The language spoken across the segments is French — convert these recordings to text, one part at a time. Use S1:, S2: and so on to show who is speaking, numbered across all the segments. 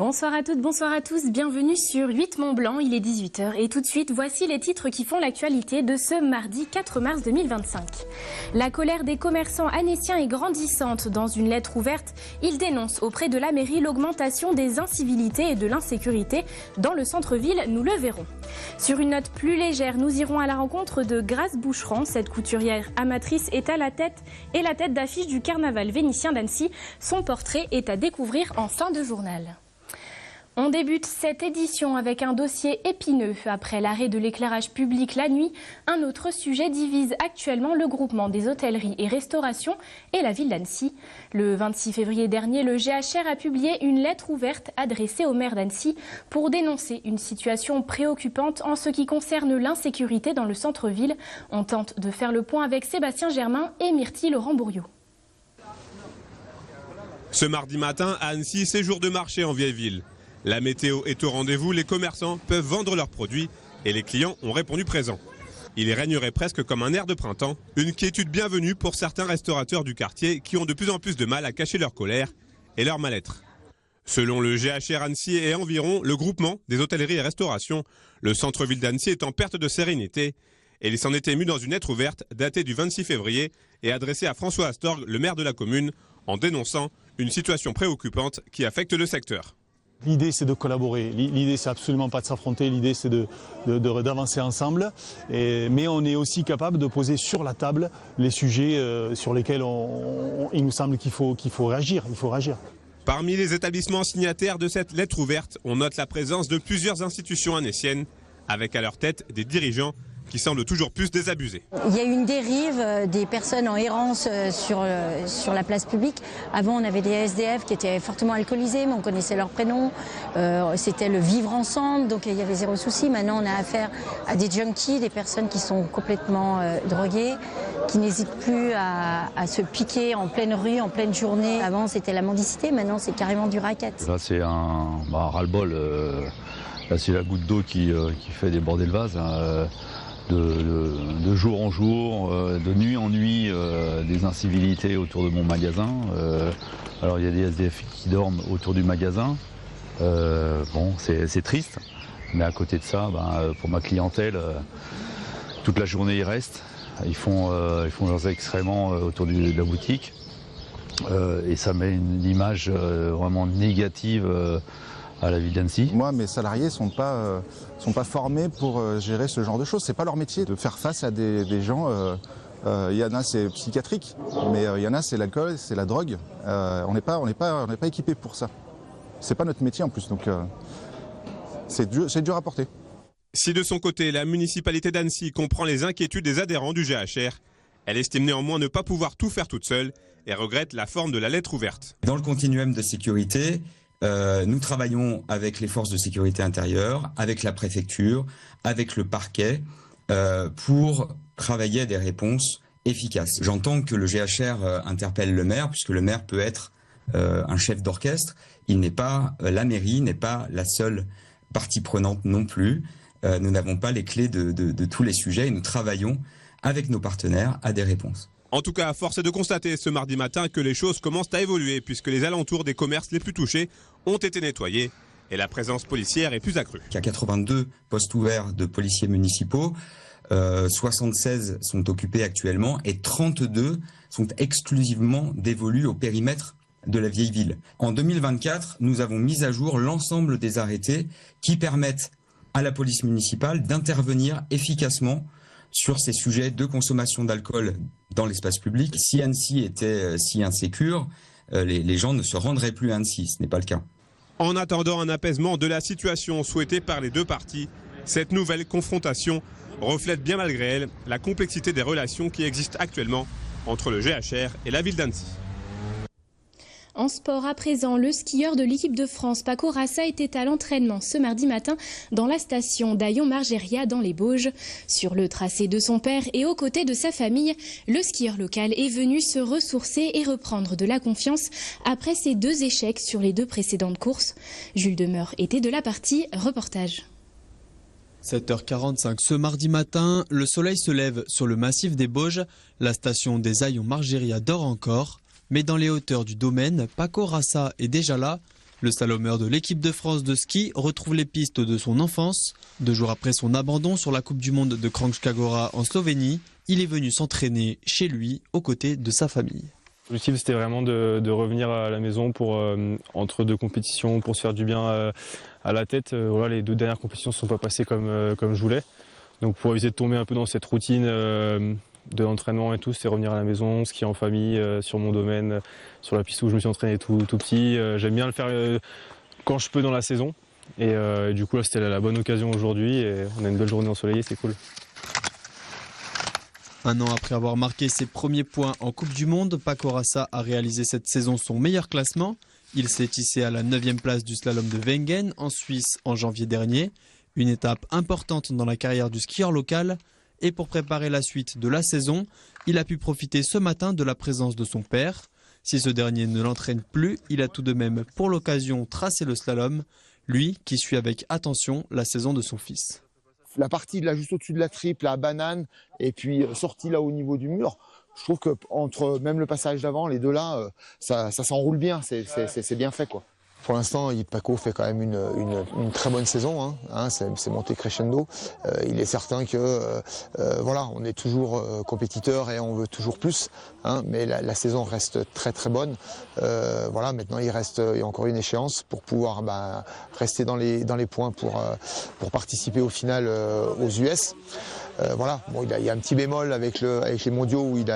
S1: Bonsoir à toutes, bonsoir à tous, bienvenue sur 8 Mont-Blanc, il est 18h et tout de suite voici les titres qui font l'actualité de ce mardi 4 mars 2025. La colère des commerçants annéciens est grandissante. Dans une lettre ouverte, ils dénoncent auprès de la mairie l'augmentation des incivilités et de l'insécurité dans le centre-ville, nous le verrons. Sur une note plus légère, nous irons à la rencontre de Grace Boucheron. Cette couturière amatrice est à la tête d'affiche du carnaval vénitien d'Annecy. Son portrait est à découvrir en fin de journal. On débute cette édition avec un dossier épineux. Après l'arrêt de l'éclairage public la nuit, un autre sujet divise actuellement le groupement des hôtelleries et restaurations et la ville d'Annecy. Le 26 février dernier, le GHR a publié une lettre ouverte adressée au maire d'Annecy pour dénoncer une situation préoccupante en ce qui concerne l'insécurité dans le centre-ville. On tente de faire le point avec Sébastien Germain et Myrtille Laurent-Bourriot.
S2: Ce mardi matin, à Annecy, c'est jour de marché en vieille ville. La météo est au rendez-vous, les commerçants peuvent vendre leurs produits et les clients ont répondu présent. Il y régnerait presque comme un air de printemps, une quiétude bienvenue pour certains restaurateurs du quartier qui ont de plus en plus de mal à cacher leur colère et leur mal-être. Selon le GHR Annecy et environ le groupement des hôtelleries et restaurations, le centre-ville d'Annecy est en perte de sérénité et il s'en est ému dans une lettre ouverte datée du 26 février et adressée à François Astorg, le maire de la commune, en dénonçant une situation préoccupante qui affecte le secteur.
S3: L'idée, c'est de collaborer. L'idée, c'est absolument pas de s'affronter. L'idée, c'est d'avancer ensemble. Mais on est aussi capable de poser sur la table les sujets sur lesquels il nous semble qu'il faut réagir. Il faut réagir.
S2: Parmi les établissements signataires de cette lettre ouverte, on note la présence de plusieurs institutions annéciennes, avec à leur tête des dirigeants qui semblent toujours plus désabusés.
S4: Il y a eu une dérive des personnes en errance sur la place publique. Avant, on avait des SDF qui étaient fortement alcoolisés, mais on connaissait leurs prénoms. C'était le vivre ensemble, donc il y avait zéro souci. Maintenant, on a affaire à des junkies, des personnes qui sont complètement droguées, qui n'hésitent plus à se piquer en pleine rue, en pleine journée. Avant, c'était la mendicité, maintenant, c'est carrément du racket.
S5: Là, c'est un ras-le-bol. Là, c'est la goutte d'eau qui fait déborder le vase. De jour en jour, de nuit en nuit, des incivilités autour de mon magasin. Alors il y a des SDF qui dorment autour du magasin. Bon, c'est triste, mais à côté de ça, pour ma clientèle, toute la journée ils restent. Ils font leurs excréments autour de la boutique. Et ça met une image vraiment négative à la ville d'Annecy.
S6: Moi, mes salariés sont pas formés pour gérer ce genre de choses. C'est pas leur métier de faire face à des gens. Il y en a c'est psychiatrique, mais il y en a c'est l'alcool, c'est la drogue. On n'est pas équipé pour ça. C'est pas notre métier en plus, donc c'est dur à porter.
S2: Si de son côté la municipalité d'Annecy comprend les inquiétudes des adhérents du GHR, elle estime néanmoins ne pas pouvoir tout faire toute seule et regrette la forme de la lettre ouverte.
S7: Dans le continuum de sécurité, nous travaillons avec les forces de sécurité intérieure, avec la préfecture, avec le parquet, pour travailler à des réponses efficaces. J'entends que le GHR interpelle le maire, puisque le maire peut être un chef d'orchestre. La mairie n'est pas la seule partie prenante non plus. Nous n'avons pas les clés de tous les sujets et nous travaillons avec nos partenaires à des réponses.
S2: En tout cas, force est de constater ce mardi matin que les choses commencent à évoluer puisque les alentours des commerces les plus touchés ont été nettoyés et la présence policière est plus accrue.
S7: Il y a 82 postes ouverts de policiers municipaux, 76 sont occupés actuellement et 32 sont exclusivement dévolus au périmètre de la vieille ville. En 2024, nous avons mis à jour l'ensemble des arrêtés qui permettent à la police municipale d'intervenir efficacement sur ces sujets de consommation d'alcool dans l'espace public. Si Annecy était si insécure, les gens ne se rendraient plus à Annecy, ce n'est pas le cas.
S2: En attendant un apaisement de la situation souhaitée par les deux parties, cette nouvelle confrontation reflète bien malgré elle la complexité des relations qui existent actuellement entre le GHR et la ville d'Annecy.
S1: En sport à présent, le skieur de l'équipe de France, Paco Rassa, était à l'entraînement ce mardi matin dans la station d'Aillon-Margéria dans les Bauges. Sur le tracé de son père et aux côtés de sa famille, le skieur local est venu se ressourcer et reprendre de la confiance après ses 2 échecs sur les 2 précédentes courses. Jules Demeur était de la partie, reportage.
S8: 7h45 ce mardi matin, le soleil se lève sur le massif des Bauges, la station des Aillons-Margéria dort encore. Mais dans les hauteurs du domaine, Paco Rassa est déjà là. Le slalomeur de l'équipe de France de ski retrouve les pistes de son enfance. 2 jours après son abandon sur la Coupe du Monde de Kranjska Gora en Slovénie, il est venu s'entraîner chez lui aux côtés de sa famille.
S9: L'objectif c'était vraiment de revenir à la maison pour entre 2 compétitions pour se faire du bien à la tête. Voilà, les 2 dernières compétitions ne sont pas passées comme je voulais. Donc pour éviter de tomber un peu dans cette routine de l'entraînement et tout, c'est revenir à la maison, skier en famille, sur mon domaine, sur la piste où je me suis entraîné tout petit. J'aime bien le faire quand je peux dans la saison. Et du coup là c'était la bonne occasion aujourd'hui et on a une belle journée ensoleillée, c'est cool.
S8: 1 an après avoir marqué ses premiers points en Coupe du Monde, Paco Rassa a réalisé cette saison son meilleur classement. Il s'est hissé à la 9e place du slalom de Wengen en Suisse en janvier dernier. Une étape importante dans la carrière du skieur local. Et pour préparer la suite de la saison, il a pu profiter ce matin de la présence de son père. Si ce dernier ne l'entraîne plus, il a tout de même pour l'occasion tracé le slalom, lui qui suit avec attention la saison de son fils.
S10: La partie là juste au-dessus de la triple, la banane, et puis sortie là au niveau du mur, je trouve que entre même le passage d'avant, les 2 là, ça s'enroule bien, c'est bien fait quoi. Pour l'instant, Paco fait quand même une très bonne saison, c'est monté crescendo. Il est certain que voilà, on est toujours compétiteur et on veut toujours plus, mais la saison reste très très bonne. Voilà, maintenant il y a encore une échéance pour pouvoir rester dans les points pour participer au final aux US. Voilà, bon, il y a un petit bémol avec les mondiaux où il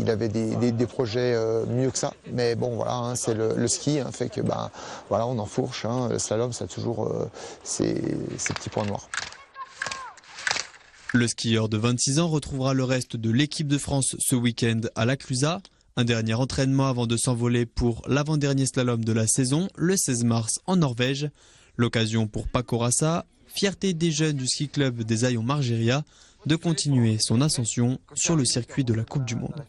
S10: avait des projets mieux que ça, mais bon voilà, c'est le ski fait que voilà, on enfourche, le slalom ça a toujours ses petits points noirs.
S8: Le skieur de 26 ans retrouvera le reste de l'équipe de France ce week-end à la Clusaz. Un dernier entraînement avant de s'envoler pour l'avant-dernier slalom de la saison, le 16 mars en Norvège. L'occasion pour Paco Rassa, fierté des jeunes du ski club des Ayons Margeria, de continuer son ascension sur le circuit de la Coupe du Monde.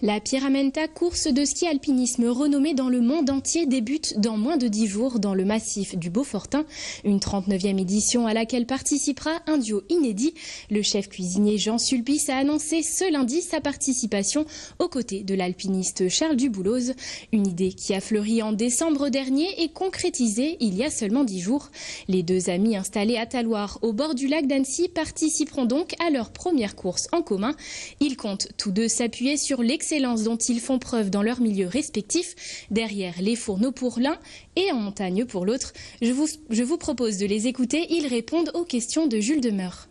S1: La Pyramenta, course de ski alpinisme renommée dans le monde entier, débute dans moins de 10 jours dans le massif du Beaufortin. Une 39e édition à laquelle participera un duo inédit. Le chef cuisinier Jean Sulpice a annoncé ce lundi sa participation aux côtés de l'alpiniste Charles Dubouloz. Une idée qui a fleuri en décembre dernier et concrétisée il y a seulement 10 jours. Les 2 amis installés à Talloires au bord du lac d'Annecy participeront donc à leur première course en commun. Ils comptent tous 2 s'appuyer sur l'excellence dont ils font preuve dans leur milieu respectif, derrière les fourneaux pour l'un et en montagne pour l'autre. Je vous propose de les écouter, ils répondent aux questions de Jules Demeur.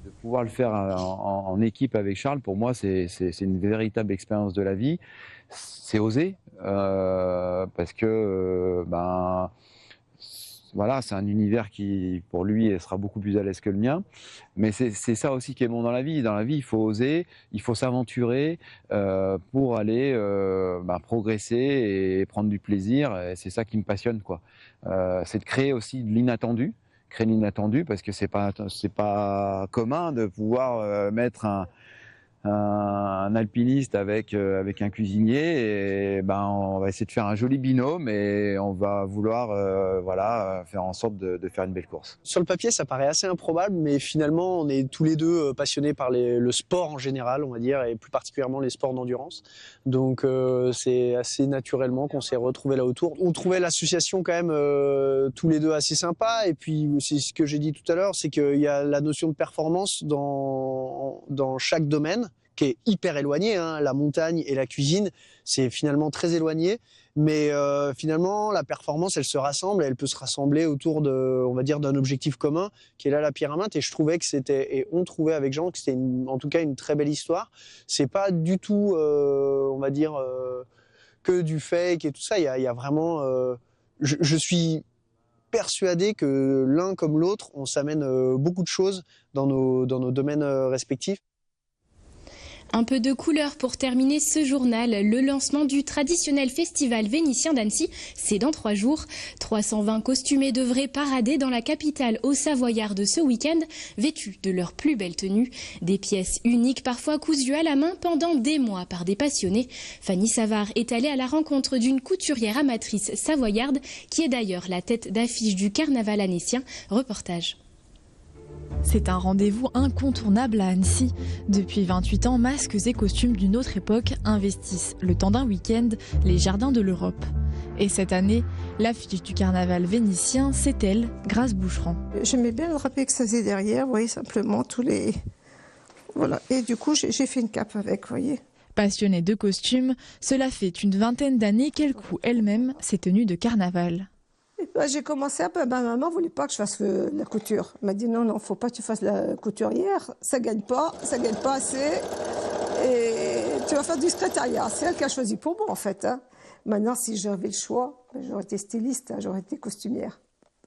S11: De pouvoir le faire en équipe avec Charles, pour moi, c'est une véritable expérience de la vie. C'est osé, parce que voilà, c'est un univers qui, pour lui, sera beaucoup plus à l'aise que le mien. Mais c'est ça aussi qui est bon dans la vie. Dans la vie, il faut oser, il faut s'aventurer pour aller progresser et prendre du plaisir. Et c'est ça qui me passionne, quoi. C'est de créer aussi de l'inattendu. Créer l'inattendu parce que c'est pas commun de pouvoir mettre un alpiniste avec un cuisinier et on va essayer de faire un joli binôme et on va vouloir faire en sorte de faire une belle course.
S12: Sur le papier ça paraît assez improbable, mais finalement on est tous les 2 passionnés par le sport en général, on va dire, et plus particulièrement les sports d'endurance, donc c'est assez naturellement qu'on s'est retrouvés là autour. On trouvait l'association quand même tous les 2 assez sympa, et puis c'est ce que j'ai dit tout à l'heure, c'est qu'il y a la notion de performance dans chaque domaine qui est hyper éloigné, la montagne et la cuisine, c'est finalement très éloigné, mais finalement la performance elle se rassemble, elle peut se rassembler autour on va dire d'un objectif commun qui est là la Pyramenta, et je trouvais que on trouvait avec Jean que c'était en tout cas une très belle histoire. C'est pas du tout on va dire que du fake et tout ça, il y a vraiment je suis persuadé que l'un comme l'autre on s'amène beaucoup de choses dans nos domaines respectifs.
S1: Un peu de couleur pour terminer ce journal. Le lancement du traditionnel festival vénitien d'Annecy, c'est dans 3 jours. 320 costumés devraient parader dans la capitale aux Savoyardes ce week-end, vêtus de leurs plus belles tenues. Des pièces uniques, parfois cousues à la main pendant des mois par des passionnés. Fanny Savard est allée à la rencontre d'une couturière amatrice savoyarde, qui est d'ailleurs la tête d'affiche du carnaval annécien. Reportage.
S13: C'est un rendez-vous incontournable à Annecy. Depuis 28 ans, masques et costumes d'une autre époque investissent, le temps d'un week-end, les jardins de l'Europe. Et cette année, l'affiche du carnaval vénitien, c'est elle, Grâce Boucheron.
S14: J'aimais bien le drapé que ça faisait derrière, vous voyez, simplement tous les... Voilà, et du coup j'ai fait une cape avec, vous voyez.
S13: Passionnée de costumes, cela fait une vingtaine d'années qu'elle coud elle-même ses tenues de carnaval.
S14: J'ai commencé ma maman voulait pas que je fasse la couture. Elle m'a dit non, faut pas que tu fasses la couturière, ça gagne pas assez. Et tu vas faire du secrétariat. C'est elle qui a choisi pour moi en fait. Hein. Maintenant, si j'avais le choix, j'aurais été styliste, j'aurais été costumière.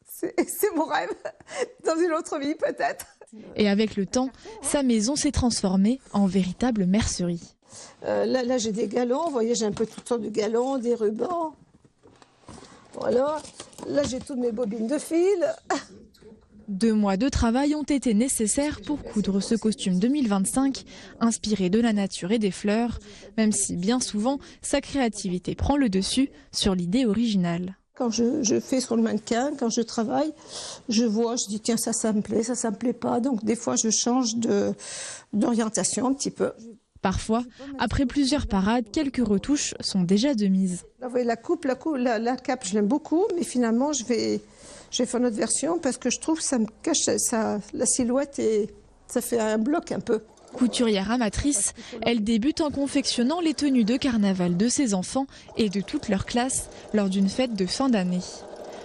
S14: C'est mon rêve, dans une autre vie peut-être.
S13: Et avec le temps, sa maison s'est transformée en véritable mercerie.
S14: Là j'ai des galons, vous voyez, j'ai un peu toutes sortes de galons, des rubans. Voilà, là j'ai toutes mes bobines de fil.
S13: 2 mois de travail ont été nécessaires pour coudre ce costume 2025, inspiré de la nature et des fleurs, même si bien souvent sa créativité prend le dessus sur l'idée originale.
S14: Quand je fais sur le mannequin, quand je travaille, je vois, je dis tiens ça me plaît, ça me plaît pas, donc des fois je change d'orientation un petit peu.
S13: Parfois, après plusieurs parades, quelques retouches sont déjà de mise.
S14: Là, vous voyez, la cape, je l'aime beaucoup, mais finalement, je vais faire une autre version parce que je trouve que ça me cache la silhouette et ça fait un bloc un peu.
S13: Couturière amatrice, elle débute en confectionnant les tenues de carnaval de ses enfants et de toute leur classe lors d'une fête de fin d'année.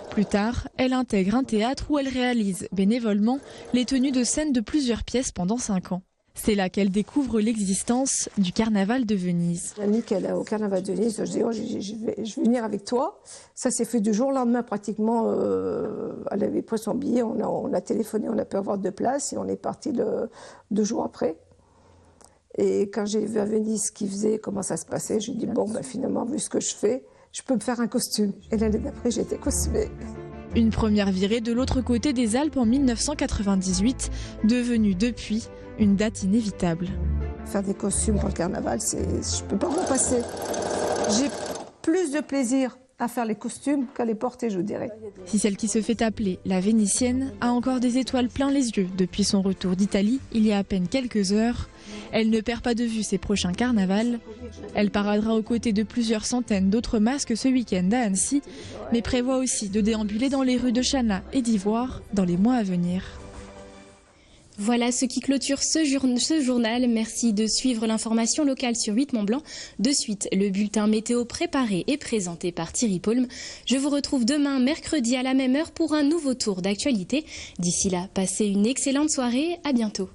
S13: Plus tard, elle intègre un théâtre où elle réalise bénévolement les tenues de scène de plusieurs pièces pendant 5 ans. C'est là qu'elle découvre l'existence du carnaval de Venise.
S14: L'amie qu'elle a au carnaval de Venise, je dis je vais venir avec toi. Ça s'est fait du jour au lendemain pratiquement. Elle avait pris son billet, on a téléphoné, on a pu avoir 2 places et on est parti 2 jours après. Et quand j'ai vu à Venise ce qu'ils faisaient, comment ça se passait, j'ai dit bon finalement vu ce que je fais, je peux me faire un costume. Et l'année d'après j'ai été costumée.
S13: Une première virée de l'autre côté des Alpes en 1998, devenue depuis une date inévitable.
S14: Faire des costumes pour le carnaval, je peux pas m'en passer. J'ai plus de plaisir à faire les costumes qu'à les porter, je vous dirais.
S13: Si celle qui se fait appeler la Vénitienne a encore des étoiles plein les yeux depuis son retour d'Italie il y a à peine quelques heures, elle ne perd pas de vue ses prochains carnavals. Elle paradera aux côtés de plusieurs centaines d'autres masques ce week-end à Annecy, mais prévoit aussi de déambuler dans les rues de Chana et d'Ivoire dans les mois à venir.
S1: Voilà ce qui clôture ce journal. Merci de suivre l'information locale sur 8 Mont-Blanc. De suite, le bulletin météo préparé et présenté par Thierry Paulme. Je vous retrouve demain, mercredi à la même heure pour un nouveau tour d'actualité. D'ici là, passez une excellente soirée. À bientôt.